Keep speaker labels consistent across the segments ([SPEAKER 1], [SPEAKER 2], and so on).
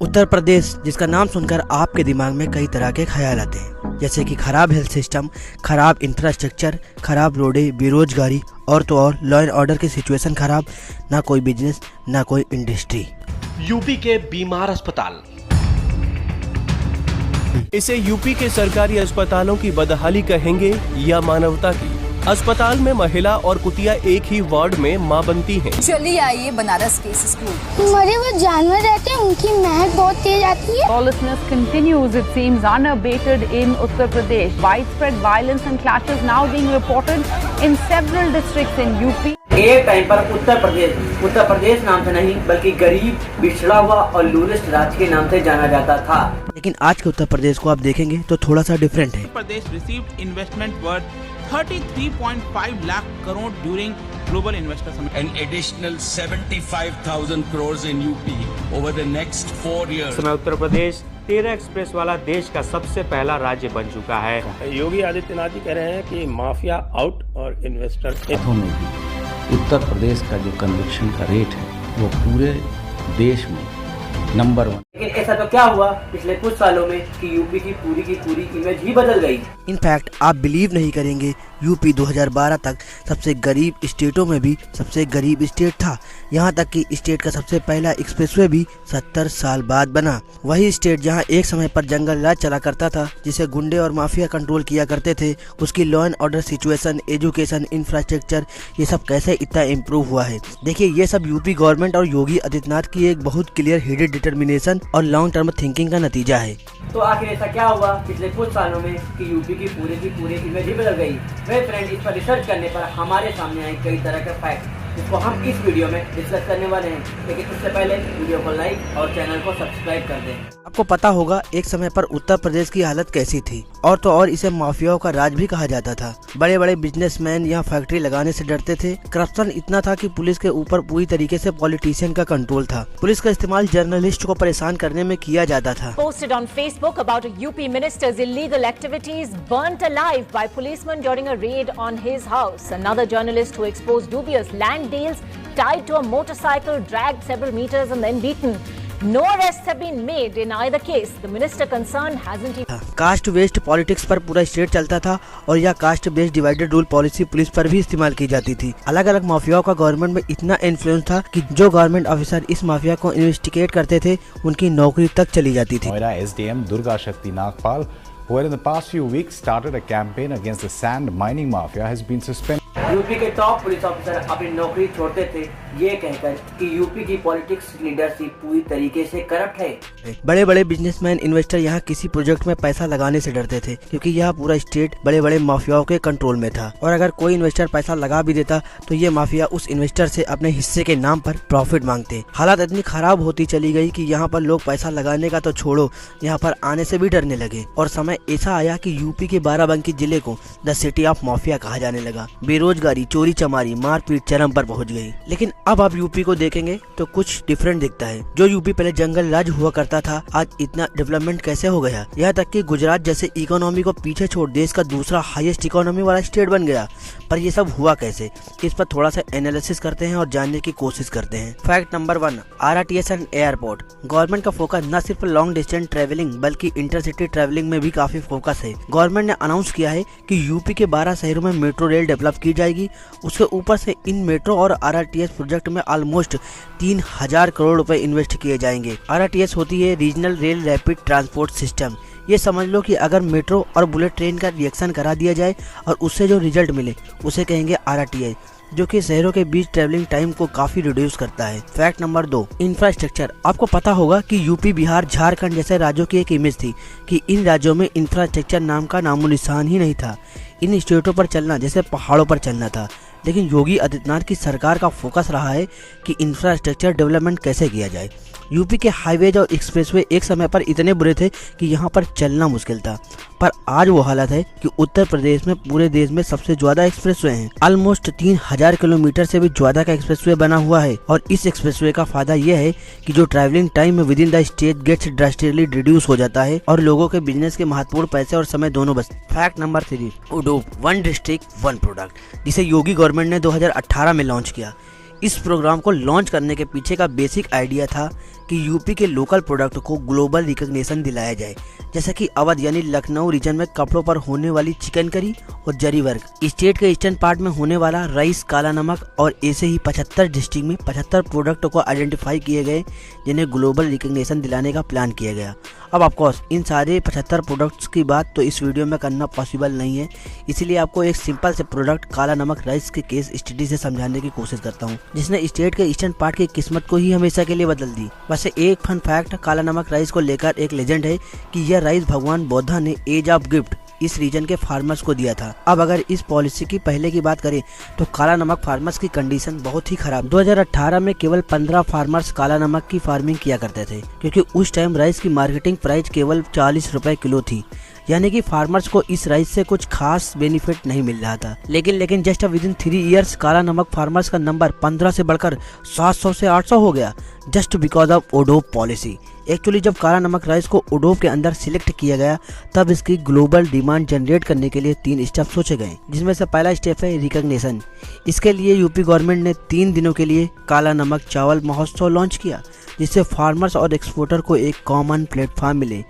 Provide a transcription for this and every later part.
[SPEAKER 1] उत्तर प्रदेश, जिसका नाम सुनकर आपके दिमाग में कई तरह के ख्याल आते हैं, जैसे कि खराब हेल्थ सिस्टम, खराब इंफ्रास्ट्रक्चर, खराब रोडें, बेरोजगारी और तो और लॉ एंड ऑर्डर की सिचुएशन खराब, ना कोई बिजनेस ना कोई इंडस्ट्री।
[SPEAKER 2] यूपी के बीमार अस्पताल,
[SPEAKER 3] इसे यूपी के सरकारी अस्पतालों की बदहाली कहेंगे या मानवता की। अस्पताल में महिला और कुतिया एक ही वार्ड में मां बनती हैं।
[SPEAKER 4] चलिए आइए बनारस केस स्कूल।
[SPEAKER 5] मरे हुए जानवर रहते हैं, उनकी महक बहुत तेज आती है।
[SPEAKER 6] Lawlessness continues, it seems, unabated in Uttar Pradesh. Widespread violence and clashes now being reported in several districts in UP.
[SPEAKER 1] एक टाइम पर उत्तर प्रदेश नाम से नहीं बल्कि गरीब, पिछड़ा हुआ और लूलेस्ट राज्य के नाम से जाना जाता था। लेकिन आज के उत्तर प्रदेश को आप देखेंगे तो थोड़ा सा डिफरेंट है।
[SPEAKER 7] Uttar Pradesh received investment worth 33.5 lakh crore during Global Investor Summit.
[SPEAKER 8] An additional 75,000 crores in UP over the next 4 years.
[SPEAKER 9] समय उत्तर प्रदेश 13 एक्सप्रेस वाला देश का सबसे पहला राज्य बन चुका है।
[SPEAKER 3] योगी आदित्यनाथ जी कह रहे हैं कि माफिया आउट और इन्वेस्टर
[SPEAKER 10] में भी उत्तर प्रदेश का जो कन्विक्शन का रेट है वो पूरे देश में नंबर 1।
[SPEAKER 1] लेकिन ऐसा तो क्या हुआ पिछले कुछ सालों में कि यूपी की पूरी इमेज ही बदल गई। इनफैक्ट आप बिलीव नहीं करेंगे, यूपी 2012 तक सबसे गरीब स्टेटों में भी सबसे गरीब स्टेट था। यहाँ तक कि स्टेट का सबसे पहला एक्सप्रेसवे भी 70 साल बाद बना। वही स्टेट जहाँ एक समय पर जंगल राज चला करता था, जिसे गुंडे और माफिया कंट्रोल किया करते थे, उसकी law and order situation, education, infrastructure, ये सब कैसे इतना इम्प्रूव हुआ है। देखिए, ये सब यूपी गवर्नमेंट और योगी आदित्यनाथ की एक बहुत क्लियर हेडेड डिटर्मिनेशन और लॉन्ग टर्म थिंकिंग का नतीजा है। तो आखिर ऐसा क्या हुआ पिछले कुछ सालों में कि यूपी की पूरी इमेज ही बदल गई। वे फ्रेंड, इस पर रिसर्च करने पर हमारे सामने आए कई तरह के फैक्ट, जिसको हम इस वीडियो में डिस्कस करने वाले हैं। लेकिन उससे पहले वीडियो को लाइक और चैनल को सब्सक्राइब कर दें। आपको पता होगा एक समय पर उत्तर प्रदेश की हालत कैसी थी, और तो और इसे माफियाओं का राज भी कहा जाता था। बड़े बड़े बिजनेसमैन यहाँ फैक्ट्री लगाने से डरते थे। करप्शन इतना था कि पुलिस के ऊपर पूरी तरीके से पॉलिटिशियन का कंट्रोल था। पुलिस का इस्तेमाल जर्नलिस्ट को परेशान करने में किया जाता था।
[SPEAKER 11] Posted on Facebook about a UP minister's illegal activities burnt alive by policemen during a raid on his house. Another journalist who exposed dubious land deals tied to a motorcycle dragged several meters and then beaten. No arrests have been made in either case. The minister concerned hasn't even...
[SPEAKER 1] caste based politics पर पूरा state चलता था, और यह caste based divided rule policy police पर भी इस्तेमाल की जाती थी। अलग अलग माफियाओं का गवर्नमेंट में इतना इन्फ्लुएंस था कि जो गवर्नमेंट ऑफिसर इस माफिया को इन्वेस्टिगेट करते थे, उनकी नौकरी तक चली जाती थी।
[SPEAKER 12] SDM Durga Shakti Nagpal, who in the past few weeks started a campaign against the sand mining mafia, has been suspended.
[SPEAKER 1] UP के टॉप पुलिस ऑफिसर अपनी नौकरी छोड़ते थे ये कहकर कि यूपी की पॉलिटिक्स लीडरशिप पूरी तरीके से करप्ट है। बड़े बड़े बिजनेसमैन, इन्वेस्टर यहाँ किसी प्रोजेक्ट में पैसा लगाने से डरते थे, क्योंकि यह पूरा स्टेट बड़े बड़े माफियाओं के कंट्रोल में था। और अगर कोई इन्वेस्टर पैसा लगा भी देता तो ये माफिया उस इन्वेस्टर से अपने हिस्से के नाम पर प्रॉफिट मांगते। हालात इतनी खराब होती चली गई कि यहाँ पर लोग पैसा लगाने का तो छोड़ो, यहाँ पर आने से भी डरने लगे। और समय ऐसा आया कि यूपी के बाराबंकी जिले को द सिटी ऑफ माफिया कहा जाने लगा। बेरोजगारी, चोरी चमारी, मारपीट चरम पर पहुंच गई। लेकिन अब आप यूपी को देखेंगे तो कुछ डिफरेंट दिखता है। जो यूपी पहले जंगल राज हुआ करता था, आज इतना डेवलपमेंट कैसे हो गया। यहाँ तक कि गुजरात जैसे इकोनॉमी को पीछे छोड़ देश का दूसरा हाईएस्ट इकोनॉमी वाला स्टेट बन गया। पर ये सब हुआ कैसे, इस पर थोड़ा सा एनालिसिस करते हैं और जानने की कोशिश करते हैं। Fact number 1, RRTS and airport. Government का फोकस न सिर्फ लॉन्ग डिस्टेंस ट्रेवलिंग बल्कि इंटरसिटी ट्रेवलिंग में भी काफी फोकस है। गवर्नमेंट ने अनाउंस किया है कि यूपी के 12 शहरों में मेट्रो रेल डेवलप की जाएगी। उसके ऊपर से इन मेट्रो और RRTS प्रोजेक्ट में ऑलमोस्ट 3000 करोड़ रुपए इन्वेस्ट किए जाएंगे। RRTS होती है regional rail rapid transport system. ये समझ लो कि अगर मेट्रो और बुलेट ट्रेन का रिएक्शन करा दिया जाए और उससे जो रिजल्ट मिले उसे कहेंगे RRTS, जो कि शहरों के बीच ट्रेवलिंग टाइम को काफी रिड्यूस करता है। Fact number 2, infrastructure. आपको पता होगा कि यूपी, बिहार, झारखंड जैसे राज्यों की एक इमेज थी कि इन राज्यों में इंफ्रास्ट्रक्चर नाम का नामो निशान ही नहीं था। इन स्टेटों पर चलना जैसे पहाड़ों पर चलना था। लेकिन योगी आदित्यनाथ की सरकार का फोकस रहा है कि इंफ्रास्ट्रक्चर डेवलपमेंट कैसे किया जाए। यूपी के हाईवेज और एक्सप्रेसवे एक समय पर इतने बुरे थे कि यहाँ पर चलना मुश्किल था, पर आज वो हालत है कि उत्तर प्रदेश में पूरे देश में सबसे ज्यादा एक्सप्रेसवे हैं। ऑलमोस्ट 3000 किलोमीटर से भी ज्यादा का एक्सप्रेसवे बना हुआ है। और इस एक्सप्रेसवे का फायदा यह है कि जो ट्रैवलिंग टाइम में within the state gets drastically reduce हो जाता है और लोगों के बिजनेस के महत्वपूर्ण पैसे और समय दोनों बचते। फैक्ट नंबर 3, उडुप, वन डिस्ट्रिक्ट वन प्रोडक्ट, जिसे योगी गवर्नमेंट ने 2018 में लॉन्च किया। इस प्रोग्राम को लॉन्च करने के पीछे का बेसिक आइडिया था कि यूपी के लोकल प्रोडक्ट को ग्लोबल रिकॉग्निशन दिलाया जाए, जैसा कि अवध यानी लखनऊ रीजन में कपड़ों पर होने वाली चिकन करी और जरी वर्क, स्टेट के ईस्टर्न पार्ट में होने वाला राइस, काला नमक और ऐसे ही 75 डिस्ट्रिक्ट में 75 प्रोडक्ट को आइडेंटिफाई किए गए जिन्हें ग्लोबल रिकॉग्निशन दिलाने का प्लान किया गया। अब ऑफकोर्स इन सारे 75 प्रोडक्ट्स की बात तो इस वीडियो में करना पॉसिबल नहीं है, इसीलिए आपको एक सिंपल से प्रोडक्ट काला नमक राइस के केस स्टडी से समझाने की कोशिश करता हूँ, जिसने स्टेट के ईस्टर्न पार्ट की किस्मत को ही हमेशा के लिए बदल दी। वैसे एक फन फैक्ट काला नमक राइस को लेकर एक लेजेंड है कि यह राइस भगवान बुद्धा ने एज ऑफ गिफ्ट इस रीजन के फार्मर्स को दिया था। अब अगर इस पॉलिसी की पहले की बात करें तो काला नमक फार्मर्स की कंडीशन बहुत ही खराब। 2018 में केवल 15 फार्मर्स काला नमक की फार्मिंग किया करते थे, क्योंकि उस टाइम राइस की मार्केटिंग प्राइस केवल 40 रुपए किलो थी, यानी कि फार्मर्स को इस राइस से कुछ खास बेनिफिट नहीं मिल रहा था। लेकिन जस्ट विद इन 3 इयर्स काला नमक फार्मर्स का नंबर 15 से बढ़कर 700 से 800 हो गया, just because of ODOP policy. Actually जब काला नमक राइस को ओडोप के अंदर सिलेक्ट किया गया तब इसकी ग्लोबल डिमांड जनरेट करने के लिए 3 स्टेप सोचे गए, जिसमें से पहला स्टेप है रिकॉग्निशन। इसके लिए यूपी गवर्नमेंट ने 3 दिनों के लिए काला नमक चावल महोत्सव लॉन्च किया, जिससे फार्मर्स और एक्सपोर्टर को एक कॉमन प्लेटफॉर्म मिले।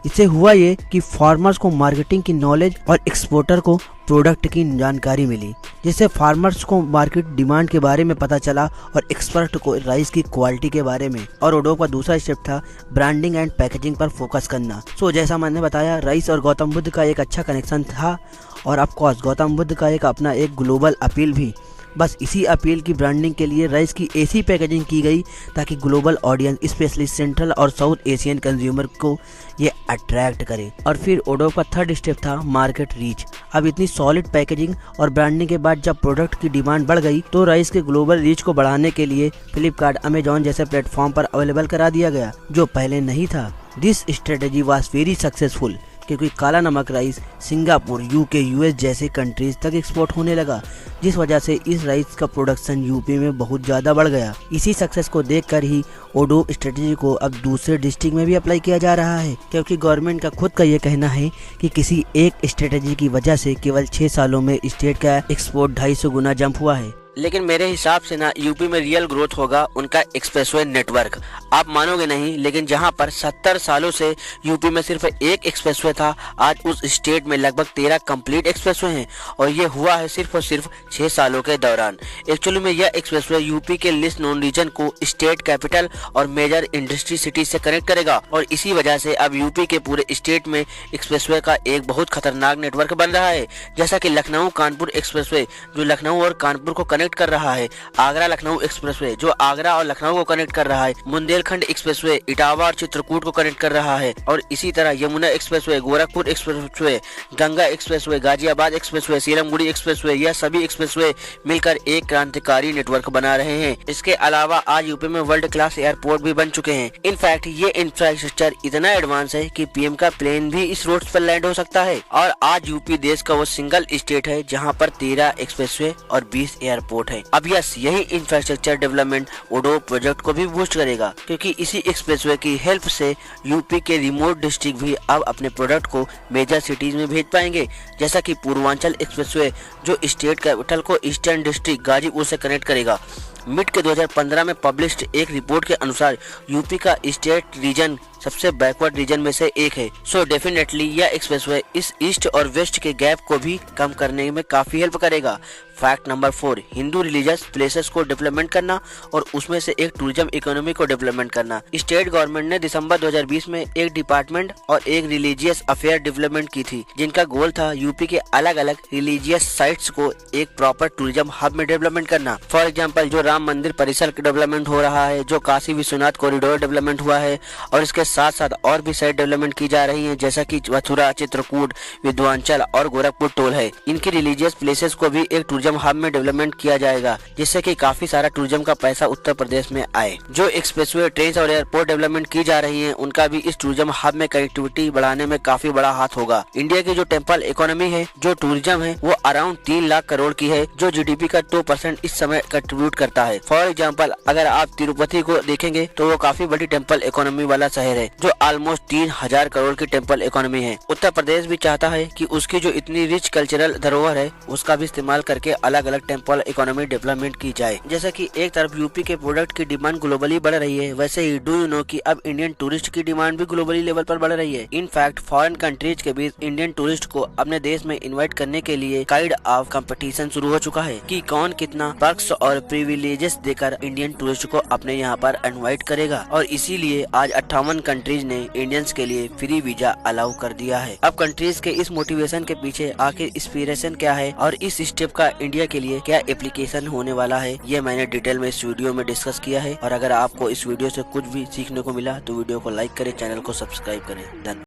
[SPEAKER 1] इससे हुआ ये कि फार्मर्स को मार्केटिंग की नॉलेज और एक्सपोर्टर को प्रोडक्ट की जानकारी मिली, जिससे फार्मर्स को मार्केट डिमांड के बारे में पता चला और एक्सपर्ट को राइस की क्वालिटी के बारे में। और ओडोप का दूसरा स्टेप था ब्रांडिंग एंड पैकेजिंग पर फोकस करना। जैसा मैंने बताया, राइस और गौतम बुद्ध का एक अच्छा कनेक्शन था और ऑफकोर्स गौतम बुद्ध का एक अपना एक ग्लोबल अपील भी। बस इसी अपील की ब्रांडिंग के लिए राइस की ऐसी पैकेजिंग की गई ताकि ग्लोबल ऑडियंस स्पेशली सेंट्रल और साउथ एशियन कंज्यूमर को ये अट्रैक्ट करे। और फिर ओडोप का थर्ड स्टेप था मार्केट रीच। अब इतनी सॉलिड पैकेजिंग और ब्रांडिंग के बाद जब प्रोडक्ट की डिमांड बढ़ गई तो राइस के ग्लोबल रीच को बढ़ाने के लिए फ्लिपकार्ट, अमेजॉन जैसे प्लेटफॉर्म पर अवेलेबल करा दिया गया, जो पहले नहीं था। This strategy was very successful, क्योंकि काला नमक राइस सिंगापुर, यूके, यूएस जैसे कंट्रीज तक एक्सपोर्ट होने लगा, जिस वजह से इस राइस का प्रोडक्शन यूपी में बहुत ज़्यादा बढ़ गया। इसी सक्सेस को देखकर ही ओडोप स्ट्रेटेजी को अब दूसरे डिस्ट्रिक्ट में भी अप्लाई किया जा रहा है, क्योंकि गवर्नमेंट का खुद का ये कहना है कि किसी एक स्ट्रेटेजी की वजह से केवल 6 सालों में स्टेट का एक्सपोर्ट 250 गुना जंप हुआ है। लेकिन मेरे हिसाब से ना यूपी में रियल ग्रोथ होगा उनका एक्सप्रेसवे नेटवर्क। आप मानोगे नहीं, लेकिन जहां पर 70 सालों से यूपी में सिर्फ एक एक्सप्रेसवे था, आज उस स्टेट में लगभग 13 कंप्लीट एक्सप्रेसवे हैं, और ये हुआ है सिर्फ और सिर्फ 6 सालों के दौरान। एक्चुअली में यह एक्सप्रेसवे यूपी के लिस्ट नॉन रीजन को स्टेट कैपिटल और मेजर इंडस्ट्री सिटी से कनेक्ट करेगा, और इसी वजह से अब यूपी के पूरे स्टेट में एक्सप्रेसवे का एक बहुत खतरनाक नेटवर्क बन रहा है। जैसा कि लखनऊ कानपुर एक्सप्रेसवे जो लखनऊ और कानपुर को कनेक्ट कर रहा है, आगरा लखनऊ एक्सप्रेसवे जो आगरा और लखनऊ को कनेक्ट कर रहा है, बुंदेलखंड एक्सप्रेसवे इटावा और चित्रकूट को कनेक्ट कर रहा है, और इसी तरह Yamuna expressway, Gorakhpur expressway, Ganga expressway, Ghaziabad expressway, सीलमगुड़ी एक्सप्रेसवे, यह सभी एक्सप्रेसवे मिलकर एक क्रांतिकारी नेटवर्क बना रहे हैं। इसके अलावा आज यूपी में वर्ल्ड क्लास एयरपोर्ट भी बन चुके हैं। इनफैक्ट ये इंफ्रास्ट्रक्चर इतना एडवांस है कि पीएम का प्लेन भी इस रोड पर लैंड हो सकता है। और आज यूपी देश का वो सिंगल स्टेट है जहाँ पर 13 एक्सप्रेसवे और 20 एयरपोर्ट है। अब यस, यही इंफ्रास्ट्रक्चर डेवलपमेंट ओडोप प्रोजेक्ट को भी बूस्ट करेगा, क्योंकि इसी एक्सप्रेसवे की हेल्प से यूपी के रिमोट डिस्ट्रिक्ट भी अब अपने प्रोडक्ट को मेजर सिटीज में भेज पाएंगे। जैसा कि पूर्वांचल एक्सप्रेसवे जो स्टेट कैपिटल को ईस्टर्न डिस्ट्रिक्ट गाजीपुर से कनेक्ट करेगा। मिड के 2015 में पब्लिश्ड एक रिपोर्ट के अनुसार यूपी का स्टेट रीजन सबसे बैकवर्ड रीजन में से एक है। सो डेफिनेटली यह एक्सप्रेसवे इस ईस्ट और वेस्ट के गैप को भी कम करने में काफी हेल्प करेगा। Fact number 4, Hindu religious places को डेवलपमेंट करना और उसमें से एक टूरिज्म इकोनॉमी को डेवलपमेंट करना। स्टेट गवर्नमेंट ने दिसंबर 2020 में एक डिपार्टमेंट और एक रिलीजियस अफेयर डेवलपमेंट की थी, जिनका गोल था यूपी के अलग अलग रिलीजियस साइट्स को एक प्रॉपर टूरिज्म हब में डेवलपमेंट करना। फॉर एग्जाम्पल जो राम मंदिर परिसर का डेवलपमेंट हो रहा है, जो काशी विश्वनाथ कॉरिडोर डेवलपमेंट हुआ है, और इसके साथ साथ और भी साइट डेवलपमेंट की जा रही है, जैसा कि मथुरा, चित्रकूट, विंध्याचल और गोरखपुर टोल है। इनकी रिलीजियस प्लेसेस को भी एक टूरिज्म हब में डेवलपमेंट किया जाएगा, जिससे कि काफी सारा टूरिज्म का पैसा उत्तर प्रदेश में आए। जो एक्सप्रेसवे, ट्रेन और एयरपोर्ट डेवलपमेंट की जा रही है, उनका भी इस टूरिज्म हब में कनेक्टिविटी बढ़ाने में काफी बड़ा हाथ होगा। इंडिया की जो टेम्पल इकोनॉमी है, जो टूरिज्म है, वो अराउंड 3 लाख करोड़ की है, जो जीडीपी का 2% इस समय कंट्रीब्यूट करता है। फॉर एग्जाम्पल अगर आप तिरुपति को देखेंगे तो वो काफी बड़ी टेम्पल इकोनॉमी वाला शहर है। है, जो ऑलमोस्ट 3000 करोड़ की टेम्पल इकोनॉमी है। उत्तर प्रदेश भी चाहता है कि उसकी जो इतनी रिच कल्चरल धरोहर है उसका भी इस्तेमाल करके अलग अलग टेम्पल इकोनॉमी डेवलपमेंट की जाए। जैसा कि एक तरफ यूपी के प्रोडक्ट की डिमांड ग्लोबली बढ़ रही है, वैसे ही डू यू नो कि अब इंडियन टूरिस्ट की डिमांड भी ग्लोबली लेवल पर बढ़ रही है। इनफैक्ट फॉरेन कंट्रीज के बीच इंडियन टूरिस्ट को अपने देश में इन्वाइट करने के लिए काइंड ऑफ कंपटीशन शुरू हो चुका है कि कौन कितना पर्क्स और प्रिविलेजेस देकर इंडियन टूरिस्ट को अपने यहाँ पर इनवाइट करेगा। और इसीलिए आज 58 कंट्रीज ने इंडियंस के लिए फ्री वीजा अलाउ कर दिया है। अब कंट्रीज के इस मोटिवेशन के पीछे आखिर इंस्पिरेशन क्या है और इस स्टेप का इंडिया के लिए क्या एप्लीकेशन होने वाला है, ये मैंने डिटेल में इस वीडियो में डिस्कस किया है। और अगर आपको इस वीडियो से कुछ भी सीखने को मिला तो वीडियो को लाइक करें, चैनल को सब्सक्राइब करें। धन्यवाद।